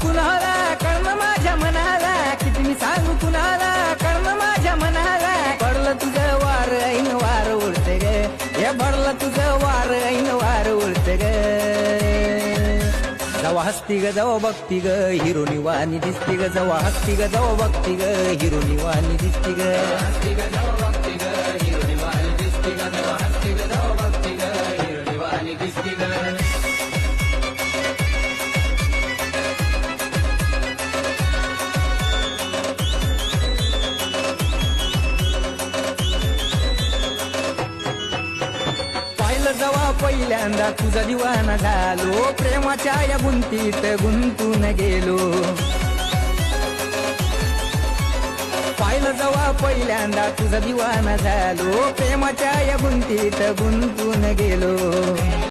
कुणाला कळण माझ्या मनाला, किती मी सांगू कुणाला कळण माझ्या मनाला. पडलं तुझं वार ऐन वार उडते ग, हे पडलं तुझं वार ऐन वार उडते ग. जवा हसती ग जवा बघती ग हिरोनी वाणी दिसती ग, जवा हसती ग जवा बघती ग हिरोनी वाणी दिसती ग. हसती ग जवा बघती ग हिरोनी वाणी दिसती ग, जवा हसती ग जवा बघती ग हिरोनी वाणी दिसती ग. जवा पहिल्यांदा तुझा दिवाना झालो, प्रेमाच्या या गुंतीत गुंतून गेलो. पाहिलं जवा पहिल्यांदा तुझा दिवाना झालो, प्रेमाच्या या गुंतीत गुंतून गेलो.